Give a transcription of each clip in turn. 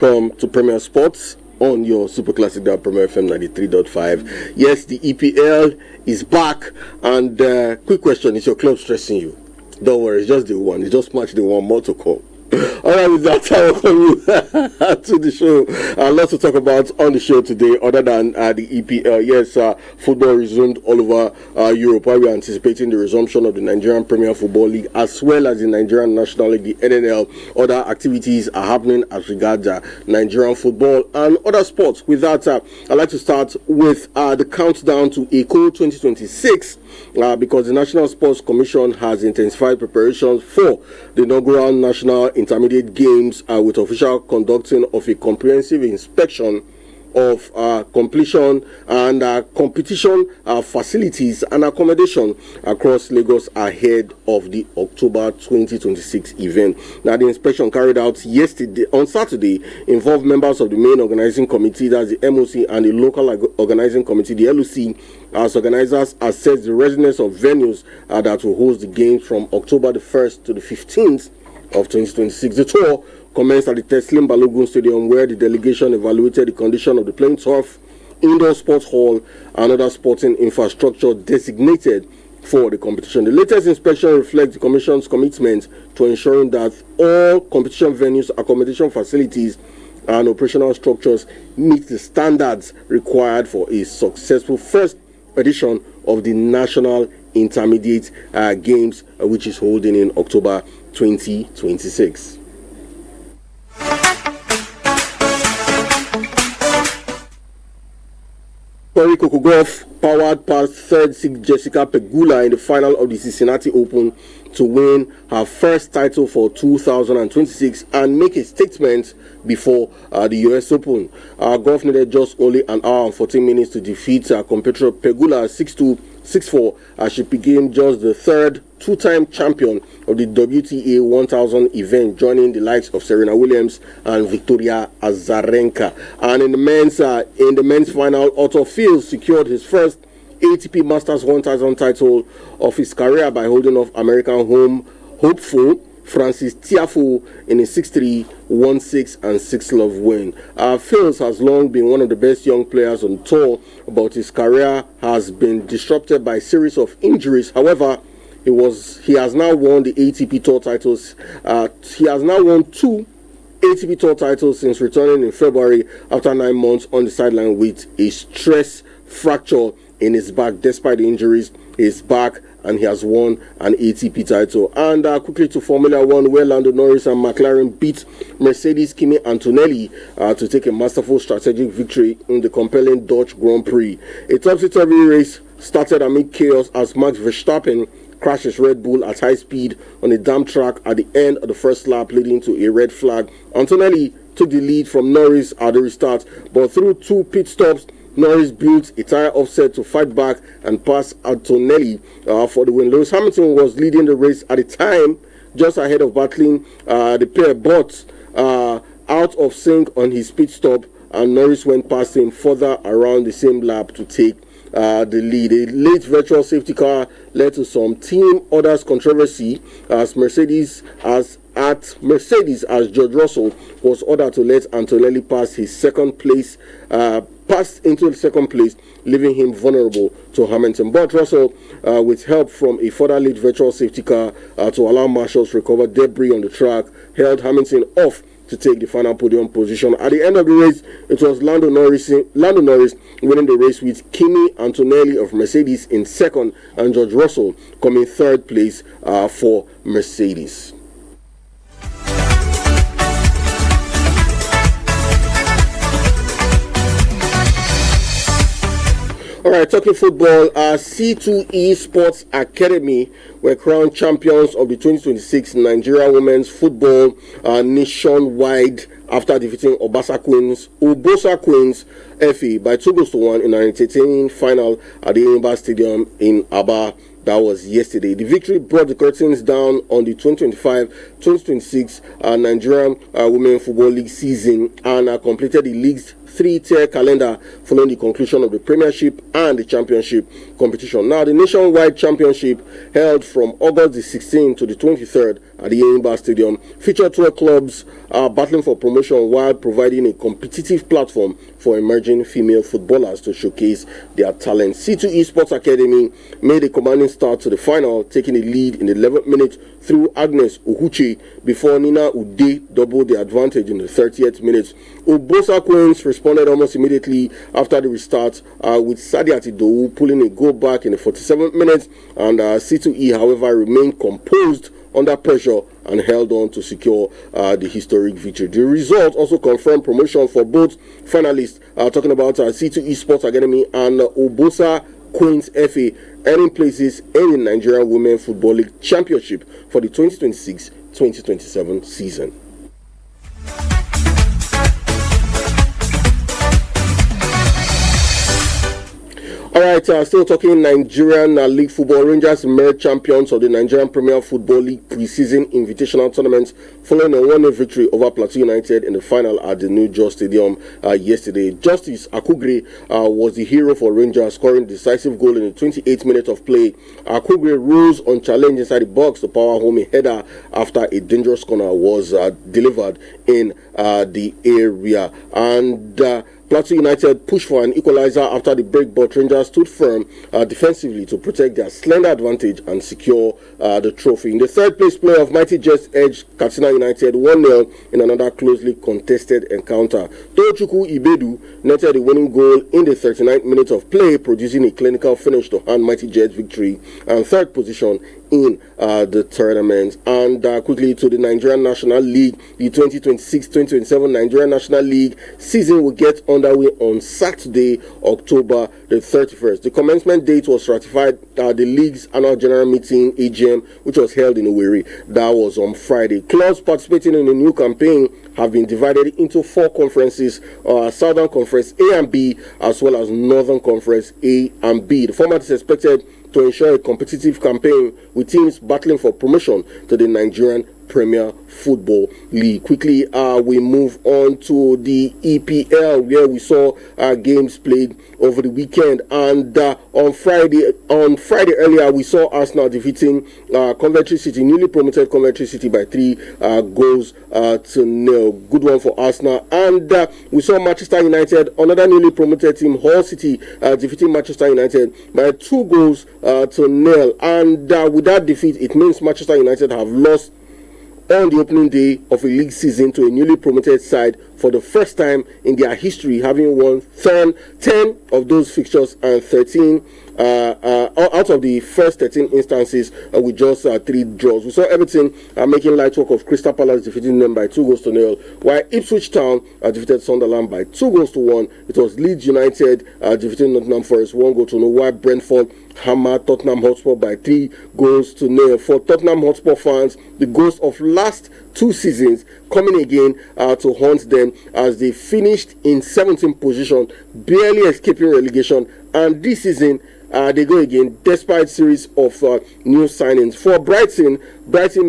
Welcome to Premier Sports on your Super Classic Premier FM 93.5. Yes, the EPL is back, and quick question: is your club stressing you? Don't worry, it's just the one. It's just match the one, more to come. All right, with that, I welcome you to the show. Lots to talk about on the show today, other than the EPL. Yes, football resumed all over Europe. While we're anticipating the resumption of the Nigerian Premier Football League as well as the Nigerian National League, the NNL. Other activities are happening as regards Nigerian football and other sports. With that, I'd like to start with the countdown to ECO 2026. Because the National Sports Commission has intensified preparations for the inaugural National Intermediate Games with official conducting of a comprehensive inspection of completion and competition facilities and accommodation across Lagos ahead of the October 2026 event. Now, the inspection carried out on Saturday involved members of the main organizing committee, that's the MOC, and the local organizing committee, the LOC, as organizers assess the readiness of venues that will host the games from October the 1st to the 15th of 2026. The tour commenced at the Teslim Balogun Stadium, where the delegation evaluated the condition of the playing turf, indoor sports hall, and other sporting infrastructure designated for the competition. The latest inspection reflects the Commission's commitment to ensuring that all competition venues, accommodation facilities, and operational structures meet the standards required for a successful first edition of the National Intermediate Games, which is holding in October 2026. Tori Kokogov powered past third seed Jessica Pegula in the final of the Cincinnati Open to win her first title for 2026 and make a statement before the US Open. Golf needed just only an hour and 14 minutes to defeat competitor Pegula 6-2, 6-4 as she became just the third two-time champion of the WTA 1000 event, joining the likes of Serena Williams and Victoria Azarenka. And in the men's final, Arthur Fields secured his first ATP Masters 1000 title of his career by holding off American home hopeful Francis Tiafoe in a 6-3, 1-6, and 6-love win. Fields has long been one of the best young players on tour, but his career has been disrupted by a series of injuries. However, he has now won the ATP Tour titles. He has now won 2 ATP Tour titles since returning in February after 9 months on the sideline with a stress fracture in his back. Despite the injuries, he's back and he has won an ATP title. And quickly to Formula One, where Lando Norris and McLaren beat Mercedes Kimi Antonelli to take a masterful strategic victory in the compelling Dutch Grand Prix. A topsy-turvy race started amid chaos as Max Verstappen crashed his Red Bull at high speed on a damp track at the end of the first lap, leading to a red flag. Antonelli took the lead from Norris at the restart, but through 2 pit stops, Norris built a tire offset to fight back and pass Antonelli for the win. Lewis Hamilton was leading the race at the time, just ahead of battling the pair, but out of sync on his pit stop, and Norris went past him further around the same lap to take the lead. A late virtual safety car led to some team orders controversy as Mercedes as George Russell was ordered to let Antonelli pass into the second place, leaving him vulnerable to Hamilton. But Russell, with help from a further late virtual safety car to allow marshals to recover debris on the track, held Hamilton off to take the final podium position. At the end of the race, it was Lando Norris winning the race, with Kimi Antonelli of Mercedes in second and George Russell coming third place for Mercedes. All right, talking football, C2E Sports Academy were crowned champions of the 2026 Nigeria Women's Football nationwide after defeating Obosa Queens FA by 2-1 in an entertaining final at the Enyimba Stadium in Aba. That was yesterday. The victory brought the curtains down on the 2025-2026 Nigerian Women Football League season and completed the league's 3-tier calendar following the conclusion of the Premiership and the Championship competition. Now, the nationwide championship held from August the 16th to the 23rd at the Enyimba Stadium. Featured 12 clubs battling for promotion while providing a competitive platform for emerging female footballers to showcase their talent. C2E Sports Academy made a commanding start to the final, taking the lead in the 11th minute through Agnes Uhuchi before Nina Ude doubled the advantage in the 30th minute. Obosa Queens responded almost immediately after the restart with Sadiat Idowu pulling a goal back in the 47th minute, and C2E, however, remained composed under pressure and held on to secure the historic victory. The result also confirmed promotion for both finalists, talking about C2E Sports Academy and Obosa Queens FA, earning places in the Nigerian Women Football League Championship for the 2026-2027 season. Alright, still talking Nigerian League Football. Rangers emerged champions of the Nigerian Premier Football League pre-season invitational tournament following a 1-0 victory over Plateau United in the final at the New Jos Stadium yesterday. Justice Akugre was the hero for Rangers, scoring a decisive goal in the 28th minute of play. Akugre rose on challenge inside the box to power home a header after a dangerous corner was delivered in the area. And Plateau United pushed for an equalizer after the break, but Rangers stood firm defensively to protect their slender advantage and secure the trophy. In the third place, playoff, Mighty Jets edged Katsina United 1-0 in another closely contested encounter. Tochukwu Ibedu netted the winning goal in the 39th minute of play, producing a clinical finish to hand Mighty Jets victory and third position in the tournament. And quickly to the Nigerian National League, the 2026-2027 Nigerian National League season will get underway on Saturday, October the 31st. The commencement date was ratified at the league's annual general meeting AGM, which was held in Owerri. That was on Friday. Clubs participating in the new campaign have been divided into 4 conferences: Southern Conference A and B, as well as Northern Conference A and B. The format is expected to ensure a competitive campaign with teams battling for promotion to the Nigerian Premier Football League. Quickly, we move on to the EPL, where we saw games played over the weekend. And on Friday earlier, we saw Arsenal defeating Coventry City, newly promoted Coventry City, by 3 goals to nil. Good one for Arsenal. And we saw Manchester United, another newly promoted team, Hull City, defeating Manchester United by 2 goals to nil. And with that defeat, it means Manchester United have lost on the opening day of a league season to a newly promoted side for the first time in their history, having won 10 of those fixtures and 13 out of the first 13 instances with just 3 draws. We saw Everton making light work of Crystal Palace, defeating them by 2 goals to nil, while Ipswich Town defeated Sunderland by 2 goals to 1. It was Leeds United defeating Nottingham Forest 1 goal to 0, while Brentford hammered Tottenham Hotspur by 3 goals to nil. For Tottenham Hotspur fans, the ghost of last 2 seasons coming again to haunt them as they finished in 17th position, barely escaping relegation, and this season they go again despite series of new signings. For Brighton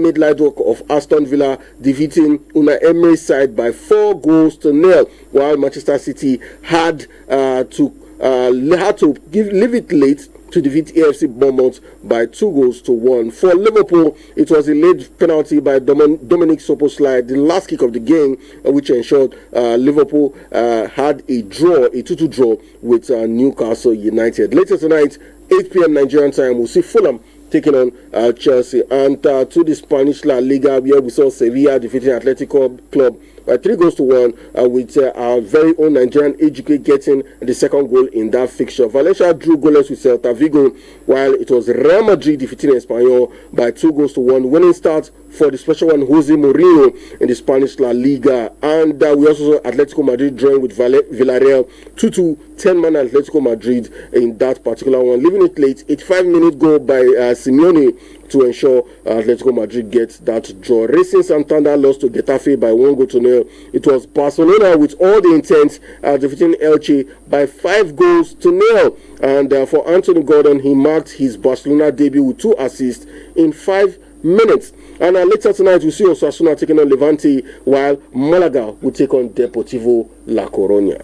made light work of Aston Villa, defeating Unai Emery's side by 4 goals to nil, while Manchester City had to leave it late to defeat AFC Bournemouth by 2 goals to 1. For Liverpool, it was a late penalty by Dominic Szoboszlai, the last kick of the game, which ensured Liverpool had a 2-2 draw with Newcastle United. Later tonight, 8 p.m. Nigerian time, we'll see Fulham taking on Chelsea. And to the Spanish La Liga, where we saw Sevilla defeating Atletico Club by 3 goals to 1, with our very own Nigerian Ejike getting the second goal in that fixture. Valencia drew goalless with Celta Vigo, while it was Real Madrid defeating Espanyol by 2 goals to 1. Winning start for the special one, Jose Mourinho, in the Spanish La Liga. And we also saw Atletico Madrid drawing with Villarreal 2-2, 10-man Atletico Madrid in that particular one. Leaving it late, 85-minute goal by Simeone to ensure Atletico Madrid gets that draw. Racing Santander lost to Getafe by 1 goal to nil. It was Barcelona with all the intent defeating Elche by 5 goals to nil. And for Anthony Gordon, he marked his Barcelona debut with 2 assists in 5 minutes. And later tonight, we see Osasuna taking on Levante, while Malaga will take on Deportivo La Coruña.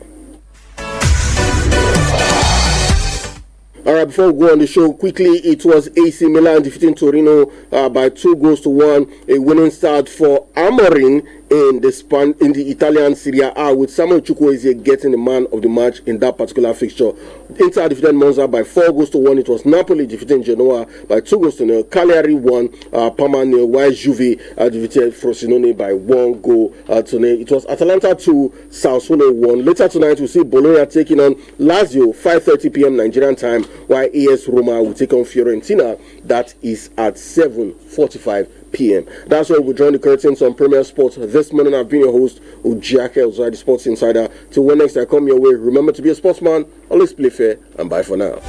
All right, before we go on the show, quickly, it was AC Milan defeating Torino by 2-1. A winning start for Amorim in the Italian Serie A, with Samuel Chukwueze getting the man of the match in that particular fixture. Inter defeated Monza by 4-1. It was Napoli defeating Genoa by 2-0. Cagliari won, Parma 0, while Juve defeated Frosinone by 1-0. It was Atalanta 2, Sassuolo 1. Later tonight, we'll see Bologna taking on Lazio, 5:30 p.m. Nigerian time, while AS Roma will take on Fiorentina. That is at 7:45 p.m. That's why we join the curtains on Premier Sports this morning. I've been your host, Ujake Elzai, the Sports Insider. Till when next I come your way, remember to be a sportsman, always play fair, and bye for now.